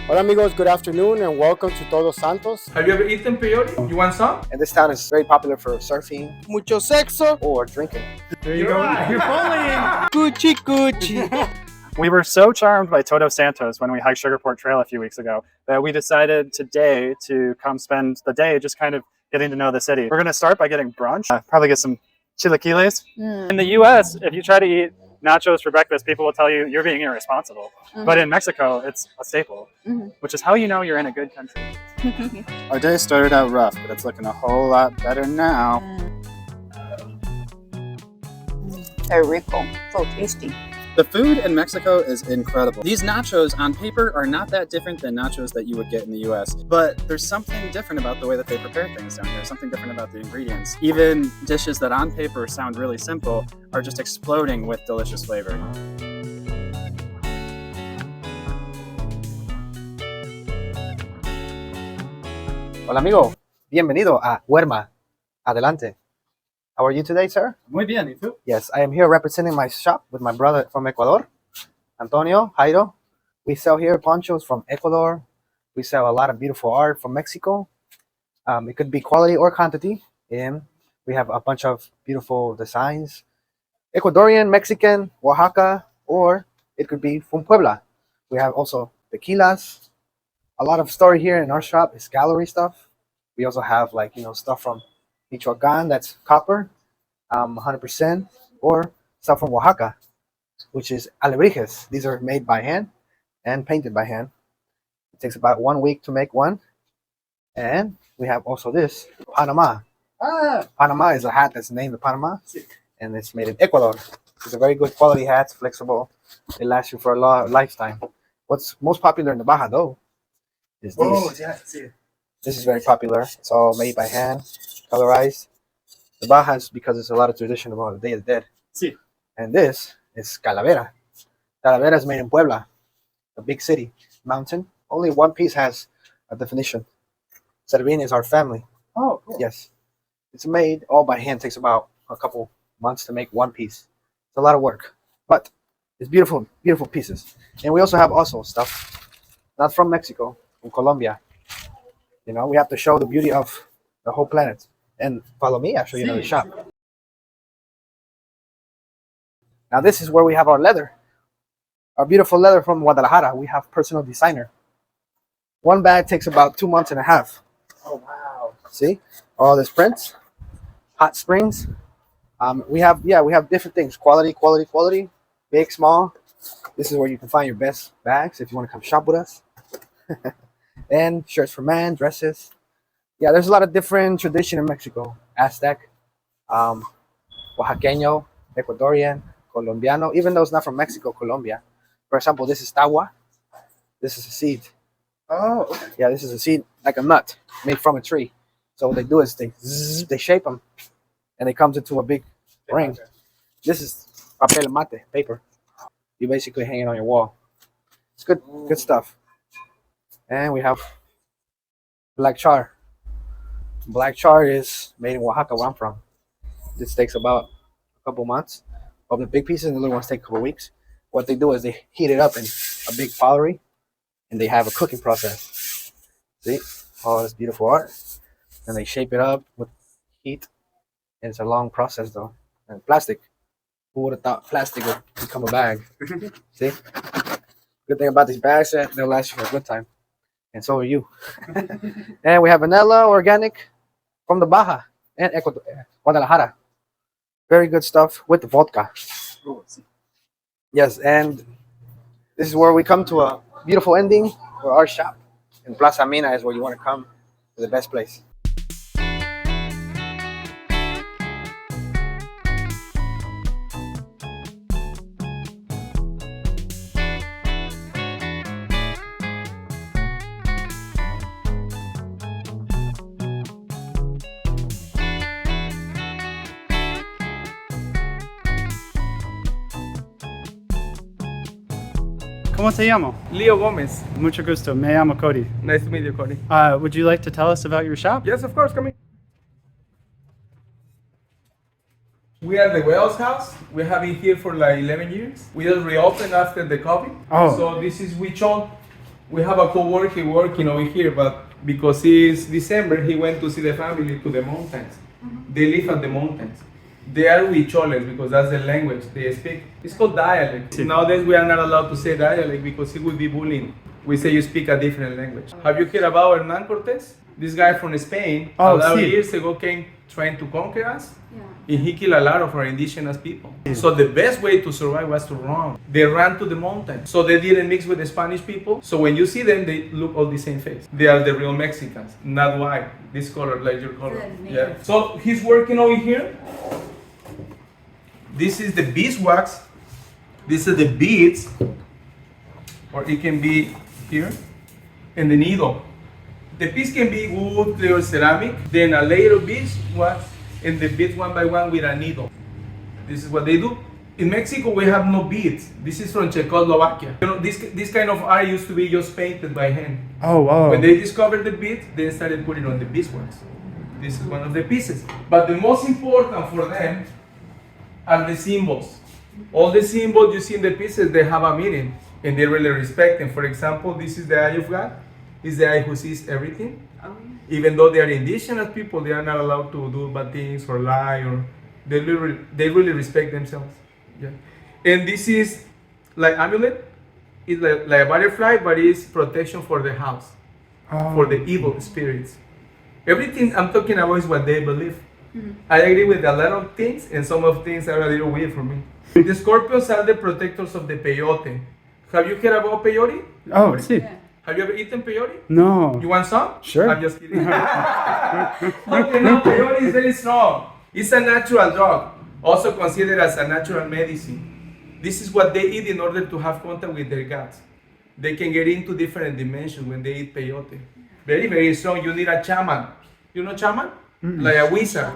Hola amigos, good afternoon and welcome to Todos Santos. Have you ever eaten peyote? You want some? And this town is very popular for surfing, mucho sexo, or drinking. There you go. You're bullying. Gucci, Gucci. We were so charmed by Todos Santos when we hiked Sugarport Trail a few weeks ago that we decided today to come spend the day just kind of getting to know the city. We're going to start by getting brunch, probably get some chilaquiles. In the US, if you try to eat nachos for breakfast, people will tell you you're being irresponsible. But in Mexico, it's a staple, which is how you know you're in a good country. Our day started out rough, but it's looking a whole lot better now. Very rico, so tasty. The food in Mexico is incredible. These nachos on paper are not that different than nachos that you would get in the US, but there's something different about the way that they prepare things down here, something different about the ingredients. Even dishes that on paper sound really simple are just exploding with delicious flavor. Hola amigo, bienvenido a Warmy. Adelante. How are you today, sir? Muy bien, ¿y tú? Yes, I am here representing my shop with my brother from Ecuador, Antonio, Jairo. We sell here ponchos from Ecuador. We sell a lot of beautiful art from Mexico. It could be quality or quantity. And we have a bunch of beautiful designs. Ecuadorian, Mexican, Oaxaca, or it could be from Puebla. We have also tequilas. A lot of story here in our shop is gallery stuff. We also have stuff from Michoacan, that's copper, 100%, or stuff from Oaxaca, which is alebrijes. These are made by hand and painted by hand. It takes about 1 week to make one. And we have also this, Panama. Panama is a hat that's named the Panama, and it's made in Ecuador. It's a very good quality hat, it's flexible. It lasts you for a lifetime. What's most popular in the Baja, though, is these. This is very popular. It's all made by hand, colorized. The Bajas, because it's a lot of tradition about the Day of the Dead. Sí. And this is Calavera. Calavera is made in Puebla, a big city, mountain. Only one piece has a definition. Servin is our family. Oh, cool. Yes. It's made all by hand. It takes about a couple months to make one piece. It's a lot of work, but it's beautiful, beautiful pieces. And we also have stuff, not from Mexico, from Colombia. You know, we have to show the beauty of the whole planet. And follow me, I'll show you another shop. Now this is where we have our leather. Our beautiful leather from Guadalajara. We have personal designer. One bag takes about 2 months and a half. Oh, wow. See? All this prints, hot springs. We have different things. Quality, big, small. This is where you can find your best bags if you want to come shop with us. And shirts for men, dresses. Yeah, there's a lot of different tradition in Mexico. Aztec, Oaxaqueño, Ecuadorian, Colombiano, even though it's not from Mexico, Colombia. For example, this is tawa. This is a seed. Oh, okay. Yeah, this is a seed, like a nut, made from a tree. So what they do is they shape them, and it comes into a big ring. Okay. This is papel mate, paper. You basically hang it on your wall. It's good stuff. And we have black char. Black char is made in Oaxaca, where I'm from. This takes about a couple months. Of the big pieces, and the little ones take a couple weeks. What they do is they heat it up in a big pottery, and they have a cooking process. See? All this beautiful art. And they shape it up with heat. And it's a long process, though. And plastic. Who would have thought plastic would become a bag? See? Good thing about these bags, they'll last you for a good time. And so are you. And we have vanilla, organic, from the Baja and Ecuador, Guadalajara. Very good stuff with the vodka. Yes, and this is where we come to a beautiful ending for our shop. And Plaza Emina is where you want to come to the best place. ¿Cómo te llamo? Leo Gomez. Mucho gusto. Me llamo Cody. Nice to meet you, Cody. Would you like to tell us about your shop? Yes, of course, come in. We are the Wells House. We have been here for like 11 years. We just reopened after the COVID. Oh. So this is Huichol. We have a co-worker working over here, but because it's December, he went to see the family to the mountains. They live at the mountains. They are huicholes because that's the language they speak. It's called dialect. Nowadays we are not allowed to say dialect because it would be bullying. We say you speak a different language. Have you heard about Hernan Cortés? This guy from Spain, a lot of years ago came trying to conquer us. And he killed a lot of our indigenous people. So the best way to survive was to run. They ran to the mountain. So they didn't mix with the Spanish people. So when you see them, they look all the same face. They are the real Mexicans, not white. This color, like your color. Yeah. So he's working over here. This is the beeswax. This is the beads. Or it can be here. And the needle. The piece can be wood, clay, or ceramic. Then a layer of beeswax. And the beads one by one with a needle. This is what they do. In Mexico, we have no beads. This is from Czechoslovakia. You know, this kind of art used to be just painted by hand. Oh, wow. When they discovered the beads, they started putting on the beeswax. This is one of the pieces. But the most important for them are the symbols. All the symbols you see in the pieces, they have a meaning. And they really respect them. For example, this is the eye of God. It's the eye who sees everything. Even though they are indigenous people, they are not allowed to do bad things or lie, or they really respect themselves. Yeah. And this is like amulet. It's like a butterfly, but it's protection for the house, for the evil spirits. Everything I'm talking about is what they believe. I agree with a lot of things, and some of things are a little weird for me. The scorpions are the protectors of the peyote. Have you heard about peyote? Oh, see. Yeah. Have you ever eaten peyote? No. You want some? Sure. I'm just kidding. Okay, no, peyote is very strong. It's a natural drug, also considered as a natural medicine. This is what they eat in order to have contact with their gods. They can get into different dimensions when they eat peyote. Very, very strong. You need a shaman. You know shaman? Like a wizard.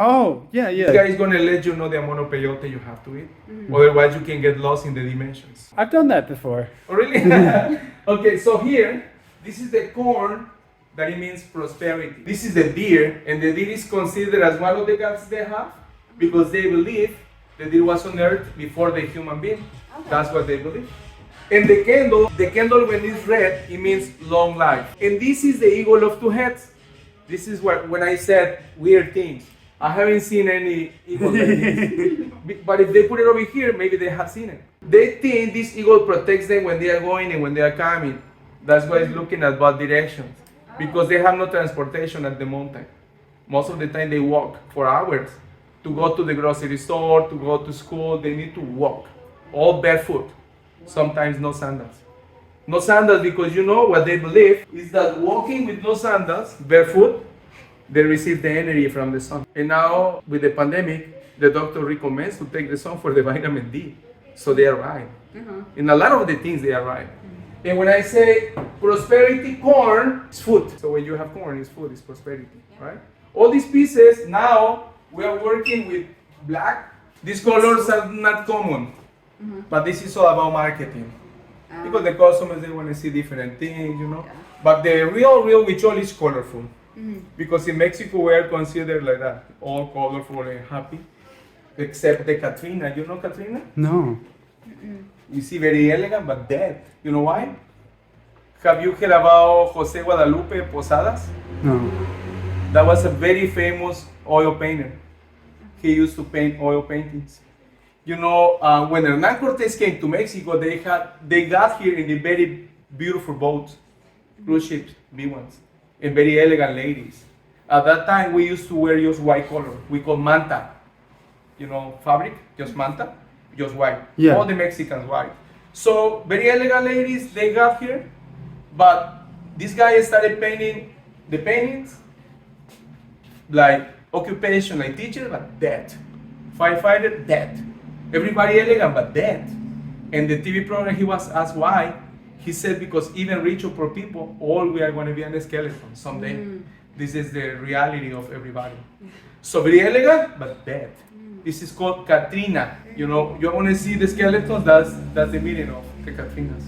Oh, yeah, This guy is going to let you know the amount of peyote you have to eat. Otherwise, you can get lost in the dimensions. I've done that before. Oh, really? Okay, so here, this is the corn, that it means prosperity. This is the deer, and the deer is considered as one of the gods they have because they believe the deer was on earth before the human being. That's what they believe. And the candle when it's red, it means long life. And this is the eagle of two heads. This is what, when I said weird things. I haven't seen any eagle like this. But if they put it over here, maybe they have seen it. They think this eagle protects them when they are going and when they are coming. That's why it's looking at both directions. Because they have no transportation at the mountain. Most of the time they walk for hours. To go to the grocery store, to go to school, they need to walk. All barefoot. Sometimes no sandals. No sandals because you know what they believe is that walking with no sandals, barefoot, they receive the energy from the sun. And now, with the pandemic, the doctor recommends to take the sun for the vitamin D. So they are right. In a lot of the things, they are right. And when I say prosperity corn, it's food. So when you have corn, it's food, it's prosperity, right? All these pieces, now, we are working with black. These colors are not common. But this is all about marketing. Because the customers, they want to see different things, you know. But the real huichol is colorful. Because in Mexico we are considered like that, all colorful and happy, except the Katrina. You know Katrina? No. You see, very elegant but dead. You know why? Have you heard about Jose Guadalupe Posadas? No. That was a very famous oil painter. He used to paint oil paintings. You know, when Hernan Cortés came to Mexico, they got here in the very beautiful boats, cruise ships, big ones. And very elegant ladies. At that time, we used to wear just white color. We call manta. You know, fabric, just manta, just white. Yeah. All the Mexicans white. So, very elegant ladies, they got here. But this guy started painting the paintings like occupation, like teacher, but dead. Firefighter, dead. Everybody elegant, but dead. And the TV program, he was asked why. He said because even rich or poor people, all we are going to be on the skeleton someday. This is the reality of everybody. So very elegant, but dead. This is called Katrina. You know, you want to see the skeletons, that's the meaning of the Katrinas.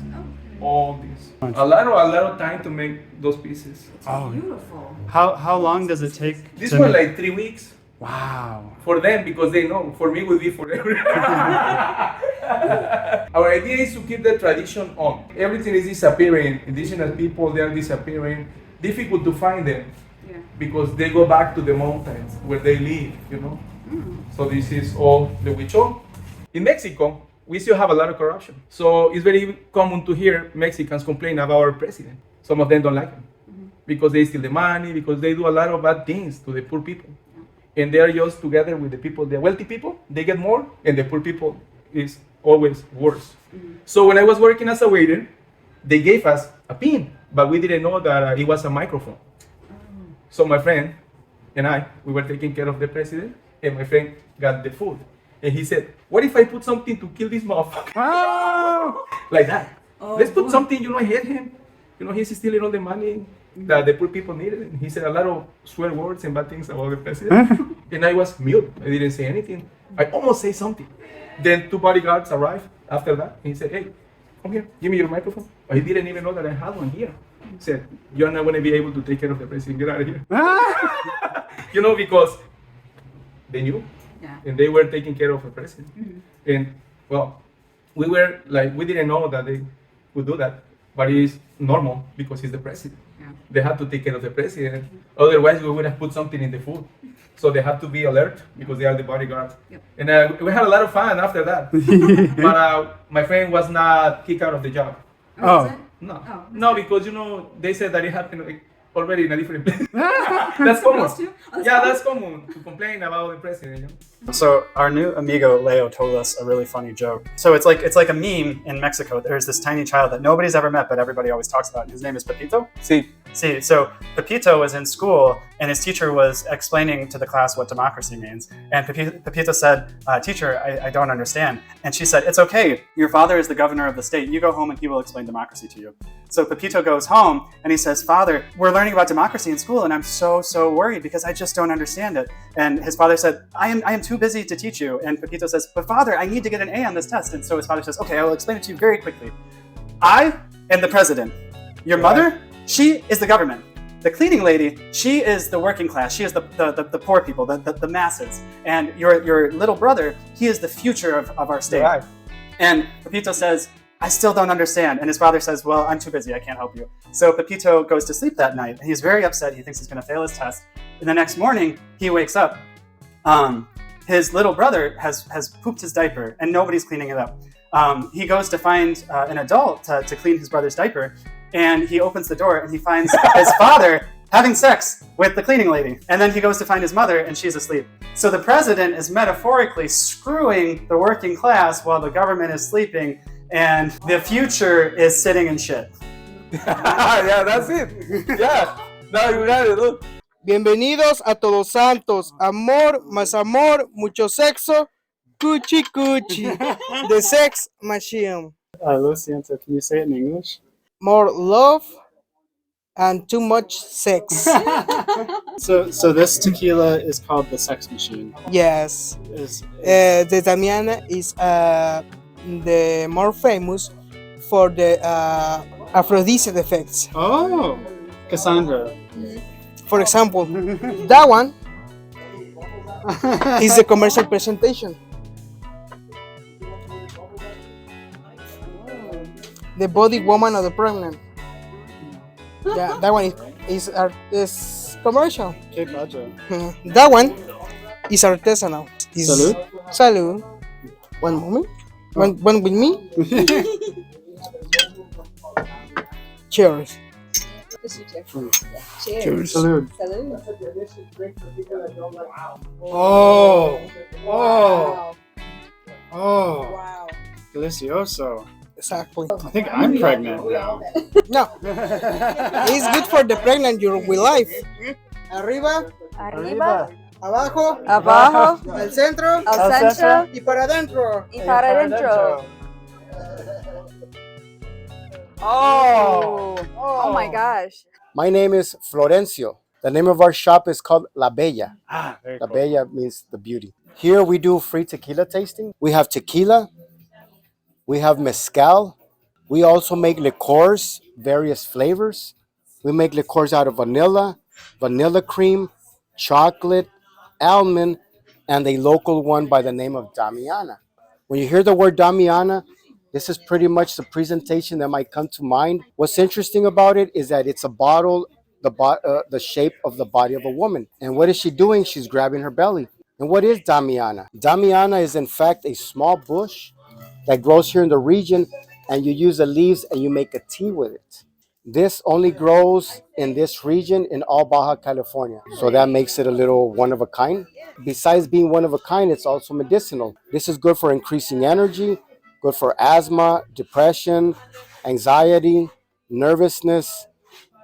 All this. A lot of time to make those pieces. Oh. Beautiful. How long does it take? This one like 3 weeks. Wow. For them, because they know. For me, it would be forever. Our idea is to keep the tradition on. Everything is disappearing. Indigenous people, they are disappearing. Difficult to find them. Yeah. Because they go back to the mountains where they live, So this is all the huichol. In Mexico, we still have a lot of corruption. So it's very common to hear Mexicans complain about our president. Some of them don't like him because they steal the money, because they do a lot of bad things to the poor people. And they are just together with the people, the wealthy people, they get more, and the poor people is always worse. So when I was working as a waiter, they gave us a pin, but we didn't know that it was a microphone. So my friend and I, we were taking care of the president, and my friend got the food. And he said, what if I put something to kill this motherfucker? Like that. Let's put something, hit him. He's stealing all the money that the poor people needed. And he said a lot of swear words and bad things about the president. And I was mute. I didn't say anything. I almost said something. Then 2 bodyguards arrived after that. And he said, hey, come here, give me your microphone. I didn't even know that I had one here. He said, you're not going to be able to take care of the president. Get out of here. Because they knew. Yeah. And they were taking care of the president. And, well, we didn't know that they would do that. But it's normal because he's the president. Yeah. They have to take care of the president. Otherwise, we would have put something in the food. So they have to be alert because they are the bodyguards. Yep. And we had a lot of fun after that. But my friend was not kicked out of the job. Oh. Is it? No. Oh, No, because, they said that it happened already in a different place. That's common. Supposed to? Oh, That's common to complain about the president. So our new amigo Leo told us a really funny joke. So it's like a meme in Mexico. There's this tiny child that nobody's ever met, but everybody always talks about. His name is Pepito. Sí. See, so Pepito was in school, and his teacher was explaining to the class what democracy means. And Pepito said, teacher, I don't understand. And she said, it's okay. Your father is the governor of the state. You go home and he will explain democracy to you. So Pepito goes home and he says, Father, we're learning about democracy in school, and I'm so worried because I just don't understand it. And his father said, I am too busy to teach you. And Pepito says, but Father, I need to get an A on this test. And so his father says, okay, I will explain it to you very quickly. I am the president. Your mother, she is the government. The cleaning lady, she is the working class. She is the poor people, the masses. And your little brother, he is the future of our state. Right. And Pepito says, I still don't understand. And his father says, well, I'm too busy. I can't help you. So Pepito goes to sleep that night. And he's very upset. He thinks he's going to fail his test. And the next morning, he wakes up. His little brother has pooped his diaper, and nobody's cleaning it up. He goes to find an adult to clean his brother's diaper. And he opens the door and he finds his father having sex with the cleaning lady. And then he goes to find his mother and she's asleep. So the president is metaphorically screwing the working class while the government is sleeping, and the future is sitting in shit. Yeah, that's it. Yeah. No, you got it. Look. Bienvenidos a Todos Santos. Amor, más amor, mucho sexo, cuchi cuchi. The sex machine. Lo siento, can you say it in English? More love and too much sex. So this tequila is called the Sex Machine. Yes. The Damiana is the more famous for the aphrodisiac effects. Oh, Cassandra. For example, that one is the commercial presentation. The body woman of the pregnant. Yeah, that one is commercial. Que padre. That one is artesanal. Salud. Salud. One moment. One with me. Cheers. Cheers. Salud. Salud. Oh. Wow. Oh, Wow. delicioso. Exactly. I think I'm pregnant now. No. It's good for the pregnant with life. Arriba, Arriba, abajo, abajo, al centro al centro y para adentro. y para adentro. Oh my gosh. My name is Florencio. The name of our shop is called La Bella. Very La cool. Bella means the beauty. Here we do free tequila tasting. We have tequila. We have mezcal. We also make liqueurs, various flavors. We make liqueurs out of vanilla, vanilla cream, chocolate, almond, and a local one by the name of Damiana. When you hear the word Damiana, this is pretty much the presentation that might come to mind. What's interesting about it is that it's a bottle, the shape of the body of a woman. And what is she doing? She's grabbing her belly. And what is Damiana? Damiana is in fact a small bush that grows here in the region, and you use the leaves and you make a tea with it. This only grows in this region in all Baja California. So that makes it a little one of a kind. Besides being one of a kind, it's also medicinal. This is good for increasing energy, good for asthma, depression, anxiety, nervousness,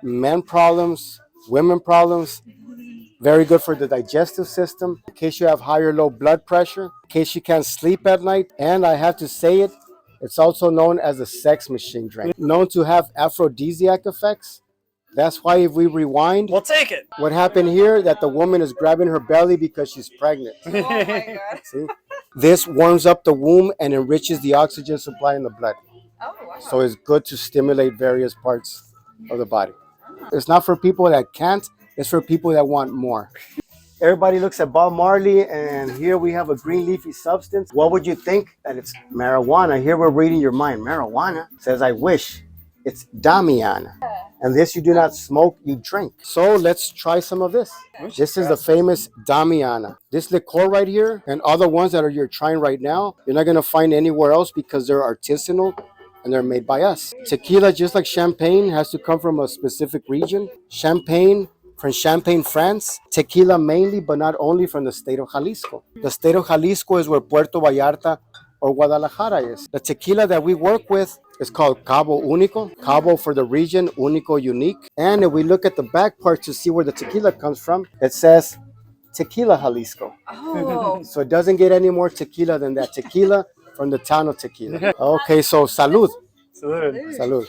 men problems, women problems. Very good for the digestive system, in case you have high or low blood pressure, in case you can't sleep at night. And I have to say it, it's also known as a sex machine drink, known to have aphrodisiac effects. That's why if we rewind, We'll take it. what happened here, that the woman is grabbing her belly because she's pregnant. Oh my god. See? This warms up the womb and enriches the oxygen supply in the blood. Oh wow. So it's good to stimulate various parts of the body. It's not for people that can't, it's for people that want more. Everybody looks at Bob Marley, and here we have a green leafy substance. What would you think? That it's marijuana. Here we're reading your mind. Marijuana says, I wish. It's Damiana. And this you do not smoke, you drink. So let's try some of this. This is the famous Damiana. This liqueur right here and other ones that you're trying right now, you're not going to find anywhere else because they're artisanal and they're made by us. Tequila, just like champagne, has to come from a specific region. Champagne, from Champagne, France. Tequila mainly, but not only, from the state of Jalisco. The state of Jalisco is where Puerto Vallarta or Guadalajara is. The tequila that we work with is called Cabo Único. Cabo for the region, Único, unique. And if we look at the back part to see where the tequila comes from, it says Tequila, Jalisco. Oh. So it doesn't get any more tequila than that. Tequila from the town of Tequila. Okay, so salud. Salud. Salud.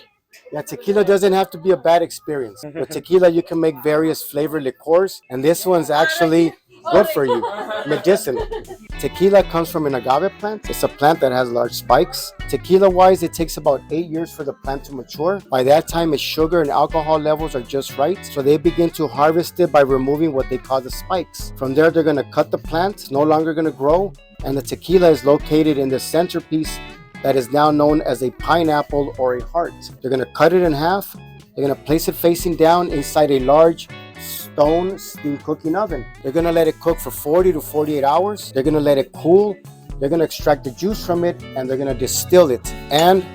Yeah, tequila doesn't have to be a bad experience. With tequila, you can make various flavored liqueurs, and this one's actually good for you, medicinal. Tequila comes from an agave plant. It's a plant that has large spikes. Tequila-wise, it takes about 8 years for the plant to mature. By that time, its sugar and alcohol levels are just right, so they begin to harvest it by removing what they call the spikes. From there, they're going to cut the plant. It's no longer going to grow, and the tequila is located in the centerpiece that is now known as a pineapple or a heart. They're going to cut it in half. They're going to place it facing down inside a large stone steam cooking oven. They're going to let it cook for 40 to 48 hours. They're going to let it cool. They're going to extract the juice from it, and they're going to distill it. And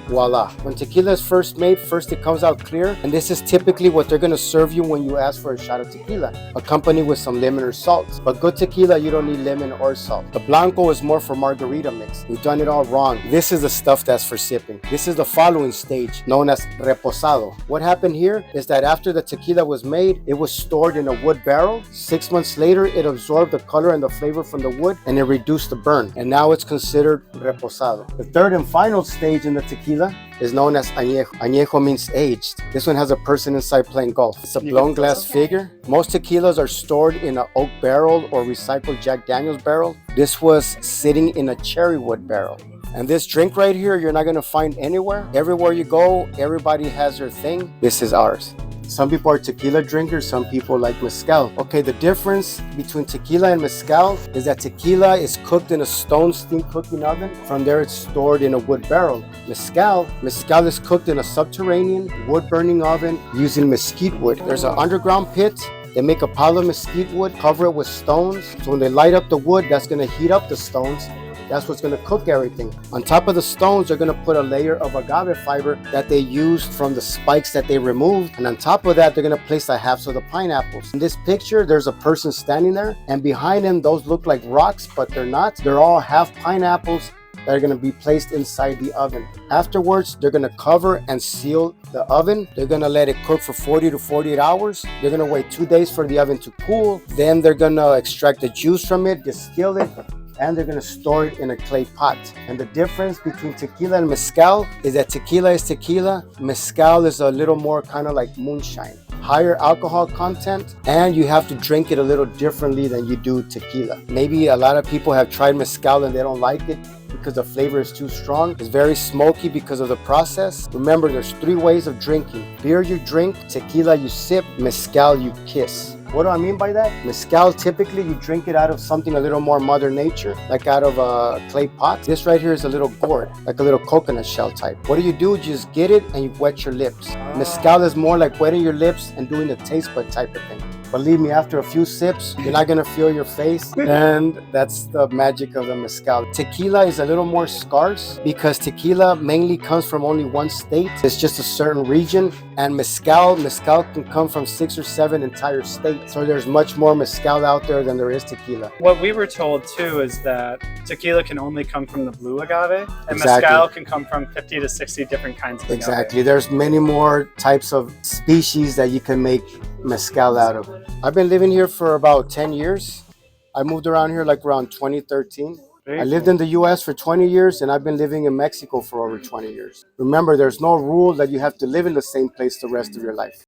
voila. When tequila is first made, first it comes out clear, and this is typically what they're going to serve you when you ask for a shot of tequila, accompanied with some lemon or salt. But good tequila, you don't need lemon or salt. The blanco is more for margarita mix. We've done it all wrong. This is the stuff that's for sipping. This is the following stage, known as reposado. What happened here is that after the tequila was made, it was stored in a wood barrel. 6 months later, it absorbed the color and the flavor from the wood, and it reduced the burn, and now it's considered reposado. The third and final stage in the tequila is known as añejo. Añejo means aged. This one has a person inside playing golf. It's a blown glass figure. Most tequilas are stored in an oak barrel or recycled Jack Daniels barrel. This was sitting in a cherry wood barrel. And this drink right here, you're not going to find anywhere. Everywhere you go, everybody has their thing. This is ours. Some people are tequila drinkers, some people like mezcal. Okay, the difference between tequila and mezcal is that tequila is cooked in a stone steam cooking oven. From there, it's stored in a wood barrel. Mezcal is cooked in a subterranean wood burning oven using mesquite wood. There's an underground pit. They make a pile of mesquite wood, cover it with stones. So when they light up the wood, that's going to heat up the stones. That's what's going to cook everything. On top of the stones, they're going to put a layer of agave fiber that they used from the spikes that they removed. And on top of that, they're going to place the halves of the pineapples. In this picture, there's a person standing there. And behind him, those look like rocks, but they're not. They're all half pineapples that are going to be placed inside the oven. Afterwards, they're going to cover and seal the oven. They're going to let it cook for 40 to 48 hours. They're going to wait 2 days for the oven to cool. Then they're going to extract the juice from it, distill it, and they're going to store it in a clay pot. And the difference between tequila and mezcal is that tequila is tequila, mezcal is a little more kind of like moonshine. Higher alcohol content, and you have to drink it a little differently than you do tequila. Maybe a lot of people have tried mezcal and they don't like it because the flavor is too strong. It's very smoky because of the process. Remember, there's 3 ways of drinking. Beer you drink, tequila you sip, mezcal you kiss. What do I mean by that? Mezcal, typically you drink it out of something a little more mother nature, like out of a clay pot. This right here is a little gourd, like a little coconut shell type. What do? You just get it and you wet your lips. Mezcal is more like wetting your lips and doing a taste bud type of thing. Believe me, after a few sips, you're not gonna feel your face, and that's the magic of the mezcal. Tequila is a little more scarce because tequila mainly comes from only one state. It's just a certain region, and mezcal can come from 6 or 7 entire states. So there's much more mezcal out there than there is tequila. What we were told too is that tequila can only come from the blue agave, and Exactly. mezcal can come from 50 to 60 different kinds of agave. Exactly. There's many more types of species that you can make mezcal out of. I've been living here for about 10 years. I moved around here like around 2013. I lived in the US for 20 years and I've been living in Mexico for over 20 years. Remember, there's no rule that you have to live in the same place the rest of your life.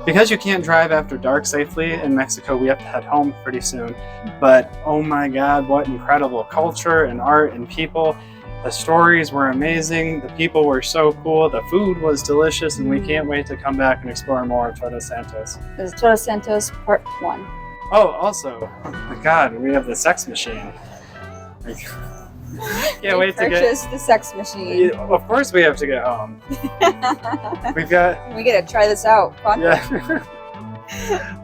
Because you can't drive after dark safely in Mexico, we have to head home pretty soon. But oh my God, what incredible culture and art and people. The stories were amazing, the people were so cool, the food was delicious, and we can't wait to come back and explore more of Todos Santos. This is Todos Santos Part 1. Oh, also, oh my God, we have the sex machine. Can't wait to get... Purchase the sex machine. Yeah, of course we have to get home. We've got... We gotta try this out. Fun. Yeah.